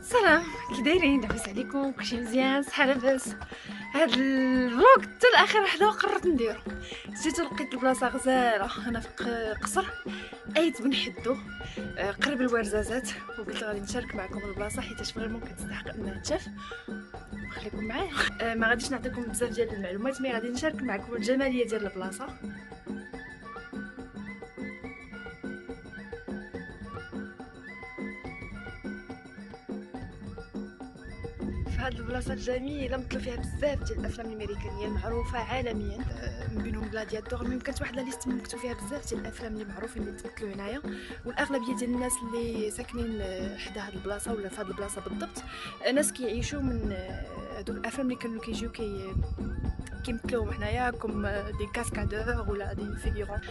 سلام، كي دايرين؟ لاباس عليكم؟ كلشي مزيان؟ صحه لاباس؟ هاد الفلوق حتى الاخر وحده قررت نديرو. جيت لقيت البلاصه غزاله هنا في قصر ايت بن حدو قريب الورزازات، وقلت غادي نشارك معكم البلاصه حيت فريمون كتستحق انها تشاف. خليكم معايا. ما غاديش نعطيكم بزاف ديال المعلومات، مي غادي نشارك معكم الجماليه ديال البلاصه. هاد البلاصه الجميله مثلوا فيها بزاف ديال الافلام الامريكانيه المعروفه عالميا، من بينهم غلادياتور. مي كانت واحده ليست مكتوب فيها بزاف ديال الافلام اللي معروفين اللي تمثلوا هنايا، والاغلبيه ديال الناس اللي ساكنين حدا هاد البلاصه ولا في هاد البلاصه بالضبط ناس كيعيشوا من هادوك الافلام اللي كانوا كيجيو كيمثلوهم هنايا كوم دي كاسكادور ولا دي فيغورون.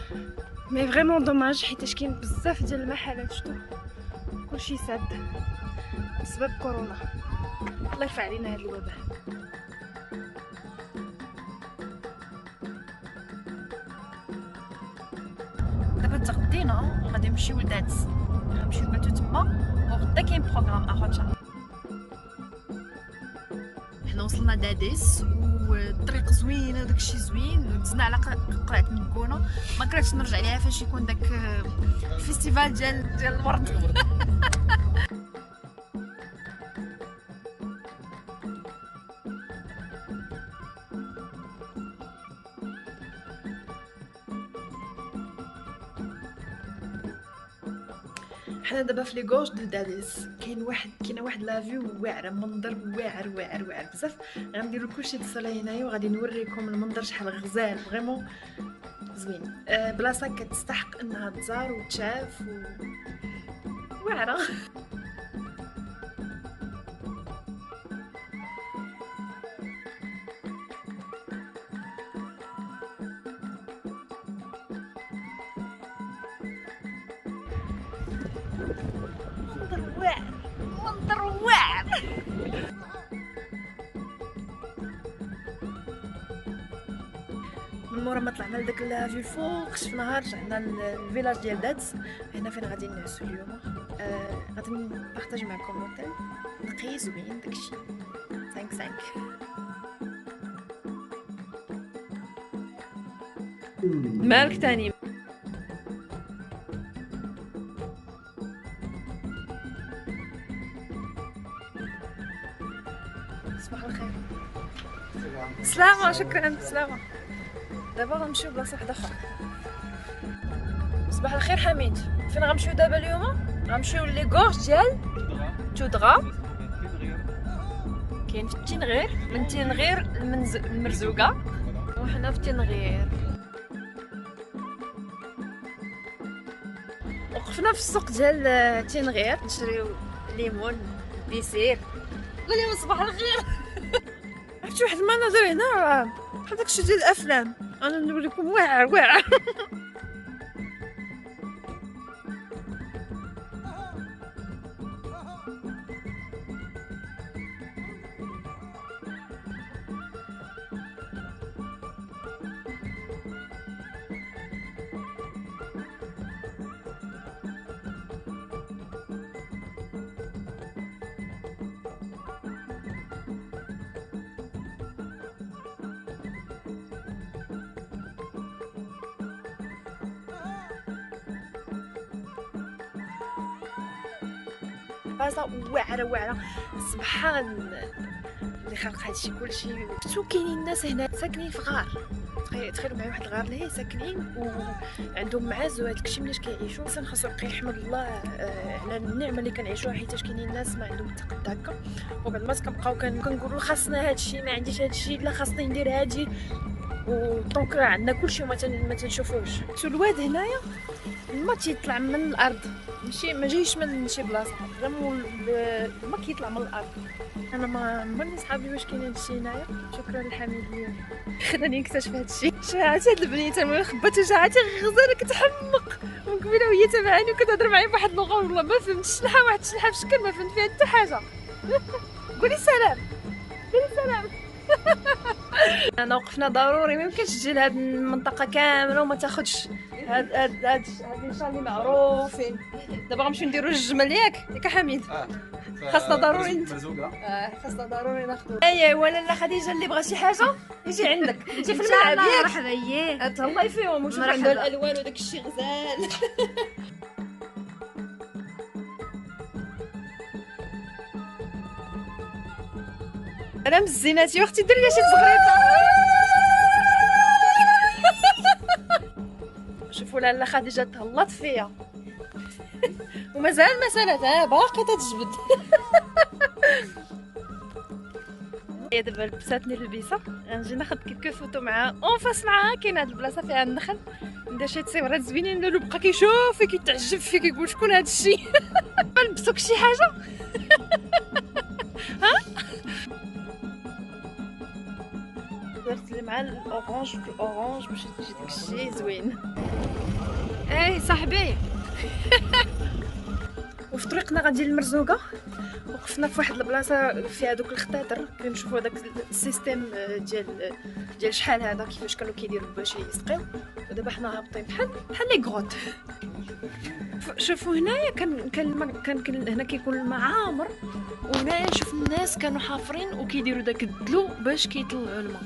مي فريمون دوماج حيت كاين بزاف ديال المحلات شتو كلشي ساد بسبب كورونا. الله يرفع علينا هاد الوباء. دابا تغدينا غادي نمشيو لدادس، غنمشيو نباتو تما، وغدا كاين بروغرام اخر. حنا وصلنا دادس والطريق زوينه وداكشي زوين، دزنا على قلعه مكونه. ما كرهتش نرجع ليها فاش يكون داك الفيستيفال ديال الورد. حنا دابا في لي غورج دو داديس، كاينه واحد لا فيو واعره، منظر واعر بزاف. غنديرو كلشي الصلاة هنايا وغادي نوريكم المنظر شحال غزال، فريمون زوين. بلاصه كتستحق انها تزار وتشاف واعره. منظر واعر. من مورا ما طلعنا لداك لافيو الفوق شفناها، رجعنا للفيلاج ديال دادس. هنا فين غادي نعسو اليوم. غادي نبارطاج معكم لوطيل نقي زوين داكشي 5 مالك تاني؟ صباح الخير. سلامة، شكرا. سلامة. دابا غنمشيو بلاصه وحده اخرى. صباح الخير حميد. فين غنمشيو دابا اليوم؟ غنمشيو لي غورج ديال تودغا. كاين في التنغير، من تنغير المرزوقه، وحنا في تنغير. وقفنا في السوق ديال تنغير نشريو ليمون بيسير. قول لهم صباح الخير. عرفتي واحد المناظر هنا بحال داكشي ديال الافلام، انا نوريكم واعر. بلاصه واعره. سبحان اللي خلق هادشي كلشي. شتو كاينين الناس هنا ساكنين في غار. تخيلوا معايا واحد الغار اللي هي ساكنين وعندهم معاز وهادشي. مليش كيعيشوا الانسان خاصو يبقى يحمد الله على النعمه اللي كنعيشوها، حيت كاينين الناس ما عندهم حتى قد هكا. وبعد ما كنبقاو كنقولوا خاصنا هادشي، ما عنديش هادشي، لا خاصني ندير هادي، ودونك راه عندنا كلشي وما تنشوفوش. شو الواد هنايا الماء تيطلع من الارض، ما جايش من شي بلاصه، فريمون الماء كيطلع من الارض. انا ما عمرني صحابي واش كاين هادشي هنايا. شكرا لحميد اللي خلاني نكتشف هادشي. شاعتي هاد البنيته المهم خباتو شاعتي غزاله كتحمق، وقبيله وهي تابعاني وكتهضر معايا بواحد اللغه والله ما فهمت. الشلحه واحد الشلحه في شكل ما فهمت فيها حتى حاجه. قولي سلام. انا وقفنا ضروري، ما يمكنش تجي لهاد المنطقه كامله وما تاخذش هاد ان شاء الله معروفين. دابا غنمشيو نديرو الجمل ياك حميد. خاصنا ضروري خاصنا ضروري ناخذ. ايوا لاله خديجه اللي بغى شي حاجه يجي عندك انت في الملعب ياك. مرحبا ياه تهلاي فيهم وشوف عنده الالوان وداك الشيء غزال. انا مزيناتي واختي ديري لي شي تزغريطه. شوفوا لاله خديجه تهلات فيا ومازال مسألة باقي تتجبد. هي دابا لبساتني اللبسه غنجي ناخذ كيلكو فوتو معها اون فاس معها. كاين هاد البلاصه فيها النخل ندير شي تصويرات زوينين لولو بقى كيشوف فيك كيتعجب فيك كيقول شكون هاد الشيء. نلبسوك شي حاجه. ها درت لي مع الاورانج في الاورانج باش تجي داكشي زوين. اي صاحبي. وفي طريقنا غادي للمرزوقه وقفنا في واحد البلاصه فيها دوك الخطاطر كنشوفوا داك السيستيم ديال شحال هذا كيفاش كانوا كيديروا باش يسقيو. ودابا حنا هابطين بحال لي غروت. شوفوا هنايا كان هنا كيكون الماء عامر وهنايا شوف الناس كانوا حافرين وكيديروا داك الدلو باش كيطلعوا الماء.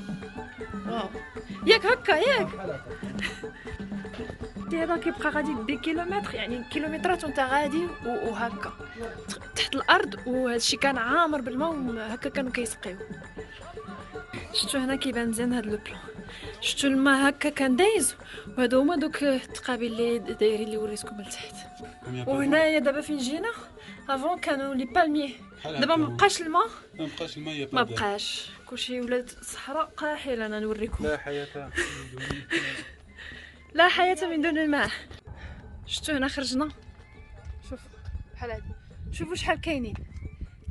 واو ياك هكا ياك. هذا كيبقى غادي دي كيلومتر يعني كيلومترات وانت غادي وهكا تحت الارض وهذا الشيء كان عامر بالماء هكا كانوا كيسقيو. شفتوا هنا كيبان مزيان هذا لو بلان. شفتوا الماء هكا كان دايز وهادو هما دوك التقابيل اللي دايرين اللي وريتكم لتحت. وهنايا دابا فين جينا افون كانوا لي بالمي. دابا مابقاش الماء ما بقاش كلشي ولات صحراء قاحله. انا نوريكم لا حياة من دون الماء. شفتوا هنا خرجنا شوف بحال هادي شوفوا شحال كاينين.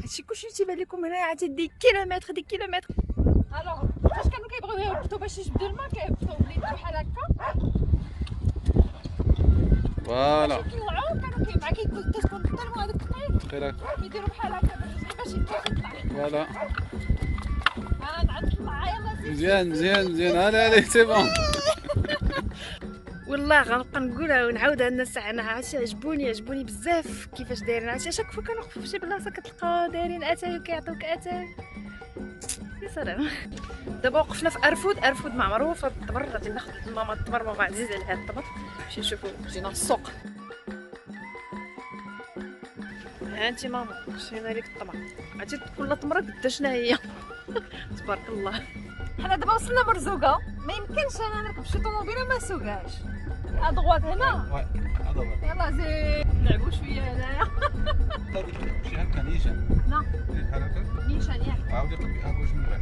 هادشي كلشي تيبان لكم هنايا عاد دي كيلومتر الوغ فاش كانوا كيبغيو يهبطوا باش يجبدوا الماء كيهبطوا بحال هكا فوالا كيطلعوا كانوا كيبقى كيكون تكون الطرمه هذاك الطريق كيديروا بحال هكا باش يطلع فوالا. انا عاد نطلع يلاه مزيان هلا سي بون. والله غنبقى نقولها ونعاودها الناس. انا عرفتي عجبوني بزاف كيفاش دايرين. عرفتي شاك فوا كنوقفوا في شي بلاصه كتلقاو دايرين اتاي وكيعطيوك اتاي يا سلام. دابا وقفنا في ارفود معروفه بالتمر. غادي ناخذ ماما التمر. ماما عزيز عليها التمر. نمشي نشوفوا جينا السوق. ها انت ماما شرينا لك التمر. عرفتي كل تمره قد شنا هي. تبارك الله. حنا دابا وصلنا مرزوقه ما يمكنش انا نركب شي طوموبيله ما نسوقهاش. ادغوات هنا يلا زين نلعبوا شويه هنايا. هذيك شي هكا نيشان بحال هكا نيشان ياك عاودي قلبي واش من بعد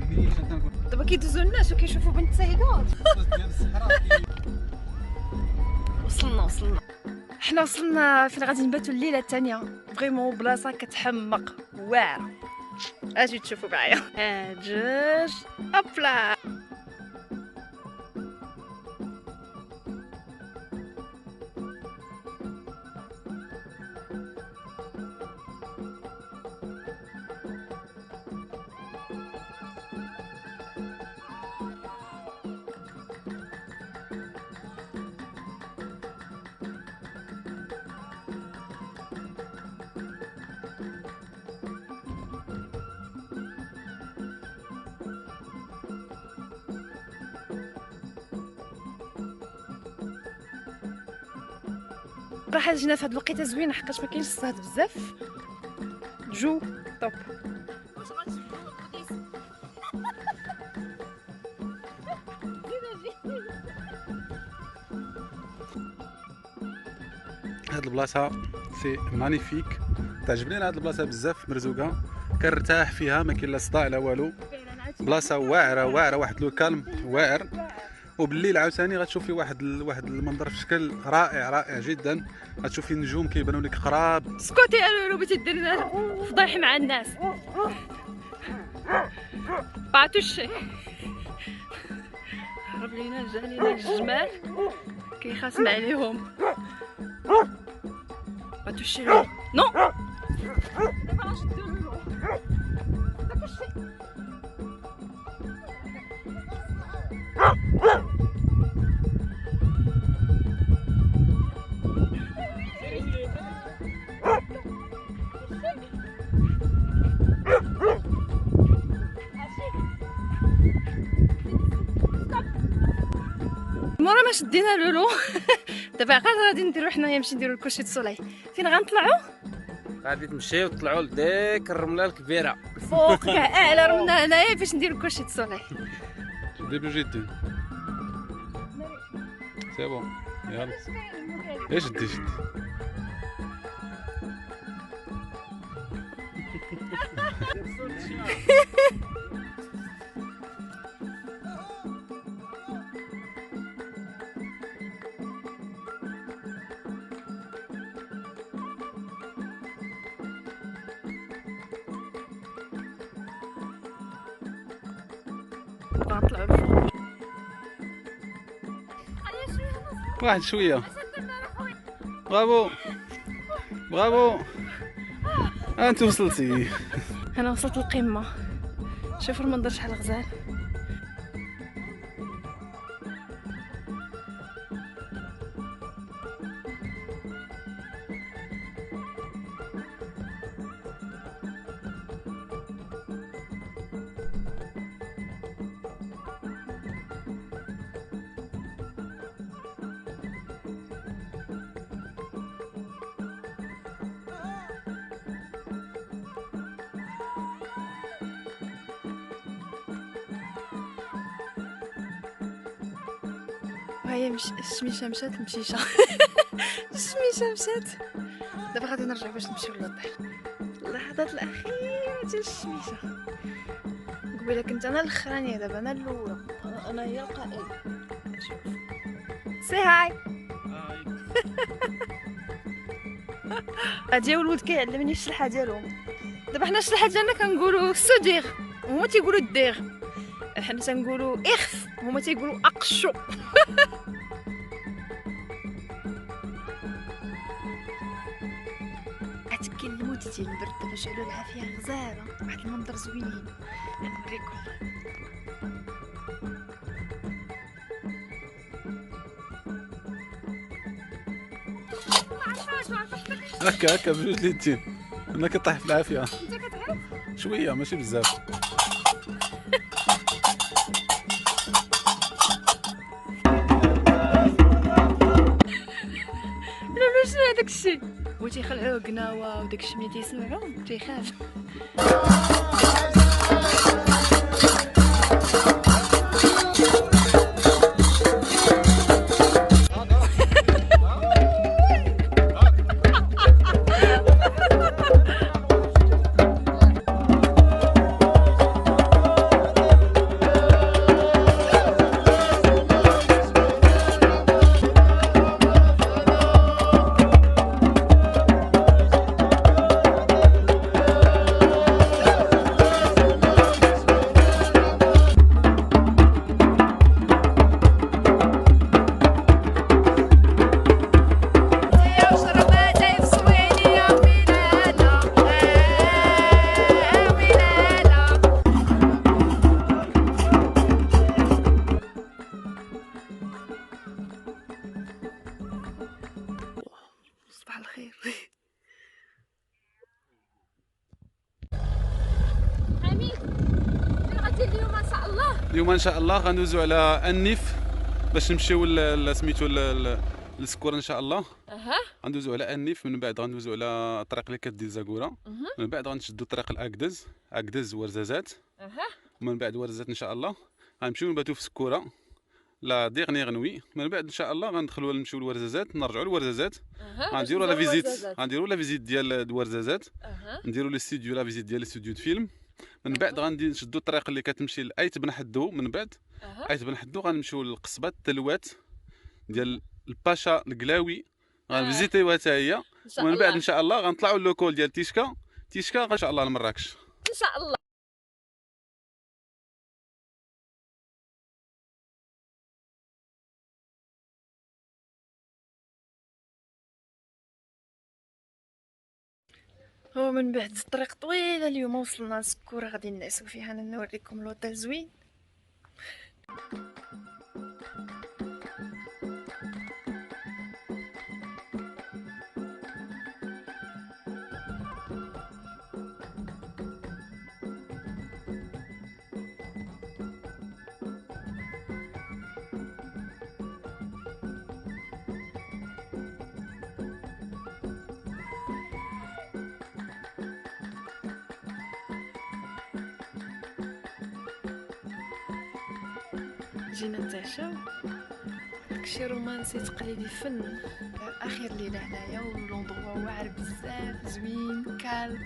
نيشان تنقول. دابا كيدوزو الناس وكيشوفوا بنت سيدات. ديال الصحراء. وصلنا حنا وصلنا فين غادي نباتوا الليله الثانيه. فريمون بلاصه كتحمق واعره. اجي تشوفوا معايا. جوج ابلا. صراحه جينا في هاد الوقيته زوينه حقاش ما كاينش الصهد بزاف. جو طوب. هاد البلاصه سي مانيفيك. تعجبني هاد البلاصه بزاف. مرزوقه كنرتاح فيها ما كاين لا صداع لا والو. بلاصه واعره واحد لو كالم واعر. وبالليل عاوتاني غتشوفي واحد المنظر في شكل رائع جدا. غتشوفي النجوم كيبانوا لك قراب. سكوتي الو بغيتي دير لنا فضايح مع الناس. باتوشي هرب لينا جا لينا الجمال كيخاصم عليهم. باتوشي نو دابا غنشدو له داك الشيء. مورا ما شدينا لولو دابا غير غادي نديرو حنايا نمشي نديرو الكوشي دو فين غنطلعو؟ غادي تمشيو تطلعوا لديك الرمله الكبيره فوق كاع اعلى رمنا هنايا باش نديرو الكوشي دو ديبي جدي سي بون يلا ايش جدي غنطلعو الفوق واحد شويه برافو برافو انت وصلتي. انا وصلت القمه شوفوا المنظر شحال غزال. وهي الشميشه مشات المشيشه الشميشه مشات. دابا غادي نرجعو باش نمشيو للوطيل. اللحظات الاخيره ديال الشميشه. قبيله كنت انا الاخرانيه دابا انا الاولى. انا هي القائده. شوف سي هاي هادي الولد كيعلمني الشلحه ديالهم. دابا حنا الشلحه ديالنا كنقولوا سودير هما تيقولوا الدير. حنا تنقولوا اخف هما تيقولوا اقشو. كاين الموت ديال البرد دابا شعلوا العافيه غزاله واحد المنظر زوينين نوريكم. هكا بجوج اليدين انا كطيح في العافيه. انت كتعرف شويه ماشي بزاف. لا شنو هذاك الشيء هو تيخلعوه قناوه وداك الشيء ملي تيسمعو تيخاف. صباح الخير. حميد فين غادي اليوم ان شاء الله؟ اليوم ان شاء الله غندوزو على النيف باش نمشيو سميتو للسكوره ان شاء الله. غندوزو على النيف من بعد غندوزو على الطريق اللي كدير زاكوره. من بعد غنشدو طريق الاكدز ورزازات. ومن بعد ورزازات ان شاء الله غنمشيو نباتو في سكوره لا ديغنيغ نوي. من بعد ان شاء الله غندخلوا نمشيو لورزازات نرجعوا لورزازات. غنديروا لا فيزيت ديال الورزازات. نديروا الاستوديو لا فيزيت ديال الاستوديو دو فيلم. من بعد غندي نشدوا الطريق اللي كتمشي لايت بن حدو. من بعد ايت بن حدو غنمشيو للقصبه التلوات ديال الباشا القلاوي غنفيزيتيوها حتى هي. ومن بعد ان شاء الله غنطلعوا اللوكول ديال تيشكا ان شاء الله لمراكش ان شاء الله. هو من بعد الطريق طويله اليوم وصلنا لسكوره غادي نعسو فيها. انا نوريكم لوطيل زوين. جينا نتعشاو داكشي رومانسي تقليدي فن. اخر ليله هنايا ولوندغوا واعر بزاف زوين كالم.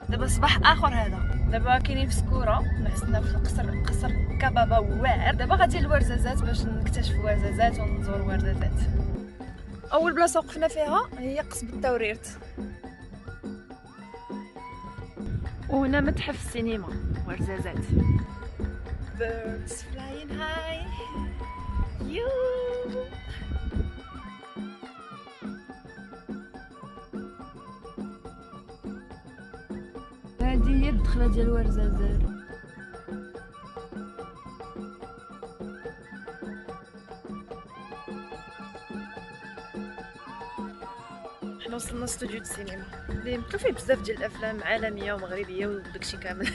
دابا صباح اخر هذا، دابا كاينين في سكوره نعسنا في قصر كبابا واعر. دابا غادي لورزازات باش نكتشف ورزازات ونزور ورزازات. اول بلاصه وقفنا فيها هي قصب التوريرت، وهنا متحف السينما ورزازات. Birds flying high. يو هذه هي الدخله ديال ورزازات. حنا وصلنا استوديو السينما اللي يمثلوا فيه بزاف ديال الافلام عالميه ومغربيه وداكشي كامل.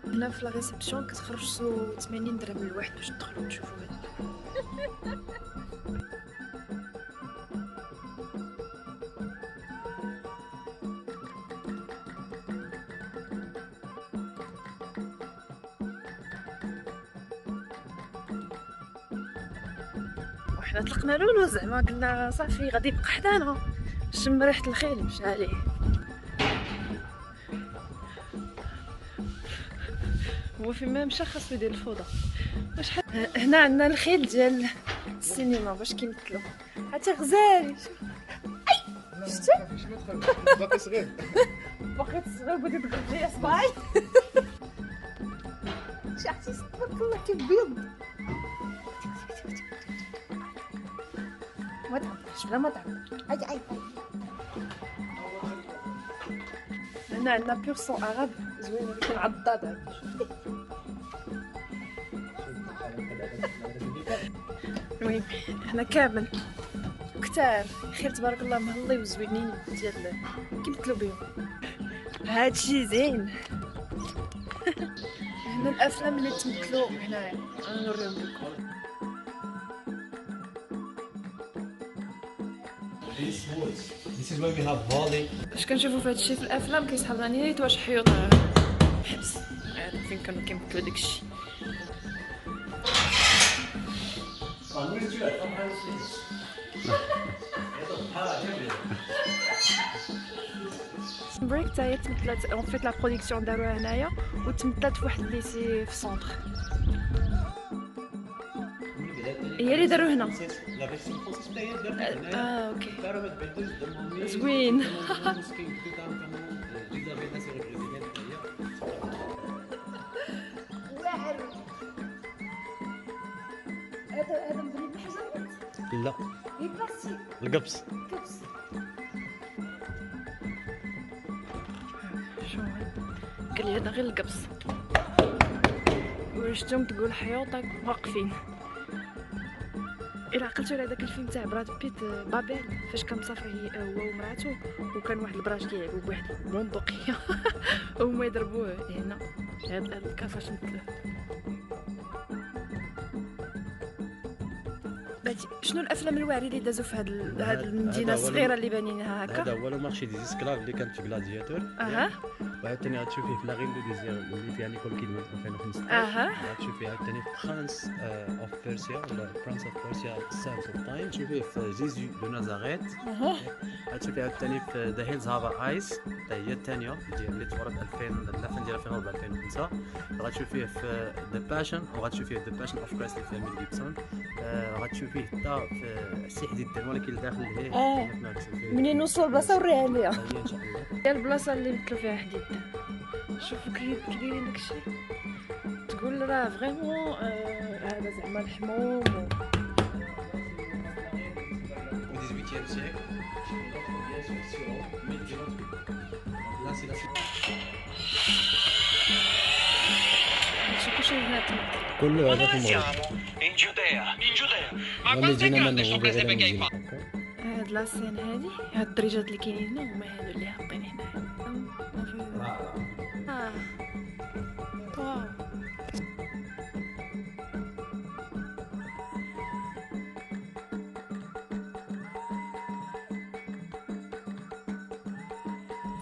هنا في لا ريسبسيون كتخرجوا 80 درهم للواحد باش تدخلوا تشوفوا هذا. وحنا طلقنا لولو زعما قلنا صافي غادي يبقى حدانا شم ريحه الخيل مشى عليه. هو فيما مشى خاصو يدير الفوضى. واش هنا عندنا الخيل ديال السينما باش كيمثلوا. عرفتي غزالي شفتي باقي صغير باقي صغير بغيتي تغرد لي صباعي. شي عرفتي تبارك الله كيبيض. ما تعرفش بلا ما تعرف. اي هنا عندنا بيور سون عرب زوين ولكن عضاد. المهم حنا كامل كتار خير تبارك الله مهلي وزوينين ديال كيمثلوا بهم. هادشي زين. هنا الافلام اللي تمثلوا هنايا غنوريهم لكم. This is where we have volley. باش كنشوفوا في هادشي في الافلام كيسحبنا نيت واش حيوط حبس عاد فين كانوا كيمثلوا داكشي. بريك تا هي تمثلات اون فيت لا برودكسيون داروها هنايا وتمثلات في واحد الليسي في السونتر. هي اللي داروا هنا. اوكي زوين. واعر. هذا مبني بالحجر؟ لا هي بلاستيك. القبص. كبس. شو قال لي هذا غير القبص. وشتم تقول حيوطك واقفين. إلا عقلتوا على داك الفيلم تاع براد بيت بابيل فاش كان مسافر هو ومراته وكان واحد البراج كيلعبوا بواحد البندقيه هما يضربوه هنا. هاد الكاساش مثله. شنو الافلام الواعرين اللي دازوا في هاد المدينه الصغيره اللي بانينها هكا؟ هذا هو لو مارشي دي اسكلاف اللي كانت في غلادياتور. وعاوتاني غتشوفيه في لا رين دو ديزير اللي فيها نيكول كيدمان في 2015. غتشوفيه عاوتاني في برانس اوف بيرسيا ولا برانس اوف بيرسيا سانت اوف تايم. تشوفيه في جيزو دو نازاريت. غتشوفيه عاوتاني في ذا هيلز هاف ايس حتى هي الثانيه ديال اللي تورط 2000 الافلام ديال 2004 2005. غتشوفيه في ذا باشن وغتشوفيه في ذا باشن اوف كرايست في ميل جيبسون. غتشوفيه حتى في السيح ديال الدم ولكن لداخل لهيه. منين نوصل البلاصه وريها ليا. ان شاء الله هي البلاصه اللي مثلوا فيها حديد. شوفوا كيدايرين داكشي تقول راه فريمون هذا زعما الحموم au 18e siècle. Là, c'est la هادشي كلشي هنا كل هذا في المغرب. in Judea. Ma اللي quante جينا cose منه sono غير queste perché hai المدينة. هاد لاسين هادي هاد الدريجات اللي كاينين هنا هما هادو اللي حاطين هنايا. واو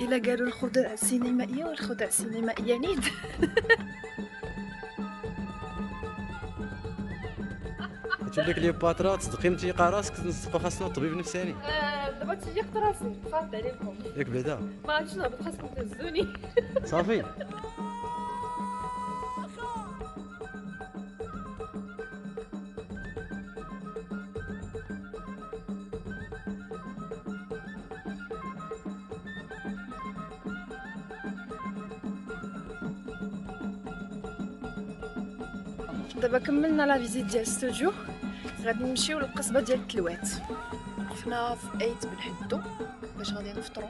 الا قالوا الخدع السينمائيه والخدع السينمائيه نيد. تقول لك كليوباترا تصدقي انت راسك نصدقوا خاصنا طبيب نفساني. دابا تيقت راسي صافي عليكم. ياك بعدا ما عرفتش نهبط خاصكم تهزوني. صافي. دابا كملنا لا فيزيت ديال الاستوديو، غادي نمشيو للقصبه ديال التلوات. وقفنا في ايت بن حدو باش غادي نفطرو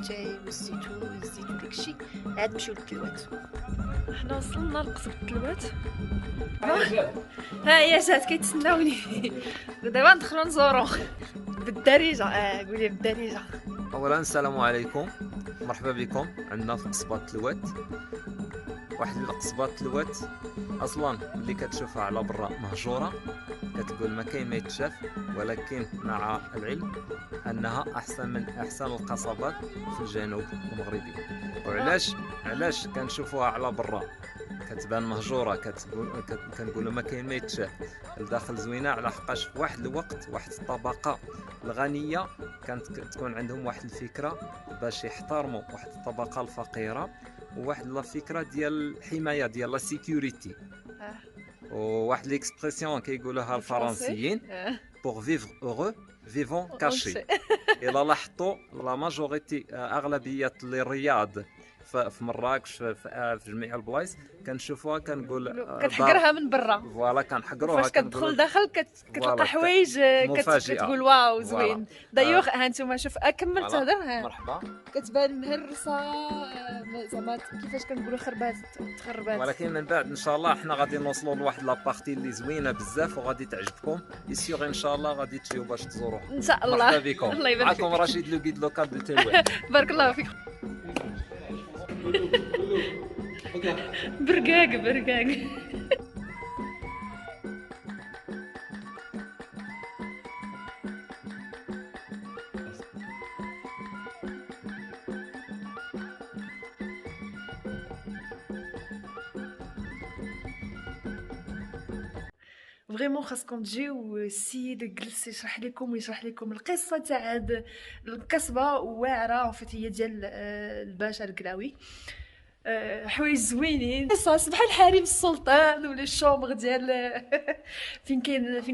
جاي والزيتون داكشي، عاد نمشيو للتلوات. حنا وصلنا لقصبه التلوات. ها هي جات كيتسناوني. دابا ندخلو نزورو بالدارجه. قولي بالدارجه. اولا السلام عليكم، مرحبا بكم عندنا في قصبة تلوات. واحد القصبة تلوات اصلا اللي كتشوفها على برا مهجوره، كتقول ما كاين ما يتشاف، ولكن مع العلم انها احسن من احسن القصبات في الجنوب المغربي. علاش كنشوفوها على برا كتبان مهجوره، كنقولوا ما كاين ما يتشاف، الداخل زوينه، على حقاش في واحد الوقت واحد الطبقه الغنيه كانت تكون عندهم واحد الفكره باش يحترموا واحد الطبقه الفقيره، وواحد لا فكره ديال الحمايه ديال لا سيكوريتي، وواحد ليكسبرسيون كيقولوها الفرنسيين بور فيفر اورو فيفون كاشي. الا لاحظتوا لا ماجوريتي اغلبيه الرياض في مراكش في جميع البلايص كنشوفوها كنقول كتحقرها من برا. فوالا كنحقروها، فاش كتدخل داخل كتلقى حوايج كتقول واو زوين. دايوغ ها انتم شوف كمل تهضر. مرحبا. كتبان مهرسه زعما كيفاش كنقولوا خربات تخربات، ولكن من بعد ان شاء الله حنا غادي نوصلوا لواحد لابارتي اللي زوينه بزاف وغادي تعجبكم يسيغ ان شاء الله، غادي تجيو باش تزوروها ان شاء الله. مرحبا بكم. الله يبارك فيك. معكم رشيد لو غيد لوكال دو تلوات. بارك الله فيك. برقاق. فريمون خاصكم تجيو السيد يجلس يشرح لكم ويشرح لكم القصه تاع هاد القصبه واعره وفات هي ديال الباشا القلاوي. حوايج زوينين بحال حريم السلطان ولا الشومغ ديال فين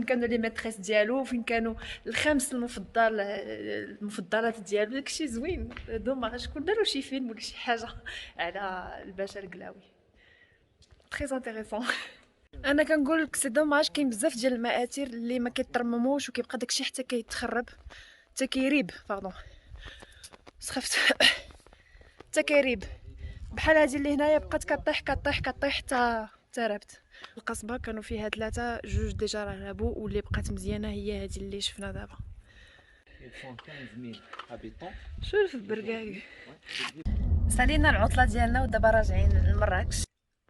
كانوا لي ماتريس ديالو، فين كانوا الخمس المفضلات ديالو. داكشي زوين. دوما شكون داروا شي فيلم ولا شي حاجه على الباشا القلاوي. تري انتريسون. انا كنقول لك سي دوماج كاين بزاف ديال المآثر اللي ما كيترمموش وكيبقى داكشي حتى كيتخرب حتى كيريب سخفت حتى كيريب، بحال هادي اللي هنايا بقات كطيح حتى رابت. القصبه كانوا فيها 3، جوج ديجا راه رابوا، واللي بقات مزيانه هي هادي اللي شفنا دابا. شوف برقاق. سالينا العطله ديالنا ودابا راجعين لمراكش،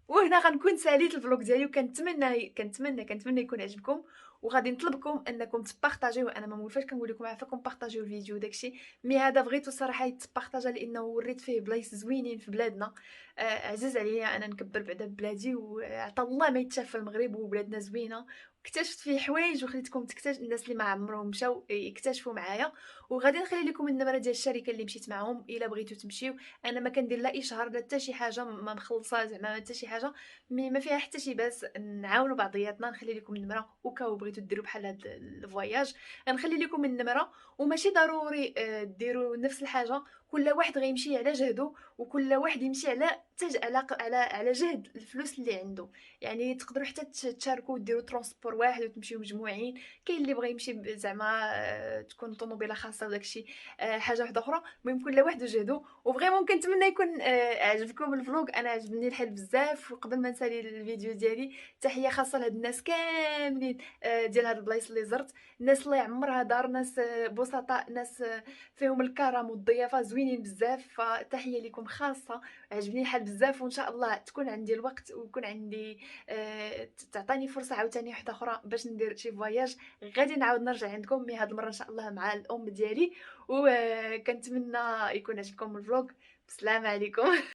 وهنا غنكون ساليت الفلوق ديالي، وكنتمنى يكون عجبكم، وغادي نطلبكم انكم تبارطاجيو. انا ما مولفاش كنقول لكم عافاكم بارطاجيو الفيديو داكشي، مي هذا بغيتو صراحه يتبارطاجا لانه وريت فيه بلايص زوينين في بلادنا. عزيز عليا انا نكبر بعدا بلادي، وعطا الله ما يتشاف في المغرب، وبلادنا زوينه، اكتشفت فيه حوايج وخليتكم تكتشف الناس اللي ما عمرهم مشاو يكتشفوا معايا. وغادي نخلي لكم النمره ديال الشركه اللي مشيت معاهم الا بغيتو تمشيو. انا ما كندير لا اشهار لا حتى شي حاجه، ما مخلصه زعما حتى شي حاجه، ما فيها حتى شي باس. نعاونوا بعضياتنا. نخلي لكم النمره وكاو بغيتو ديروا بحال هاد الفواياج، غنخلي لكم النمره. وماشي ضروري ديروا نفس الحاجه، كل واحد غيمشي على جهده، وكل واحد يمشي على جهد الفلوس اللي عنده. يعني تقدروا حتى تشاركوا وديروا ترونسبور واحد وتمشيو مجموعين. كاين اللي بغى يمشي زعما تكون طوموبيله خاصه وداكشي حاجه واحده اخرى. المهم كل واحد وجهده. وفريمون كنتمنى يكون عجبكم الفلوق. انا عجبني الحال بزاف. وقبل ما نسالي الفيديو ديالي، تحيه خاصه لهاد الناس كاملين ديال هاد البلايص اللي زرت، الناس اللي عمرها دار، ناس بسطاء، ناس فيهم الكرم والضيافه زوينين بزاف. فتحيه لكم خاصه عجبني الحال بزاف، وان شاء الله تكون عندي الوقت ويكون عندي تعطاني فرصه عاوتاني واحده اخرى باش ندير شي فواياج. غادي نعاود نرجع عندكم، مي هاد المره ان شاء الله مع الام ديالي. وكنتمنى يكون عجبكم الفلوق. بسلام عليكم.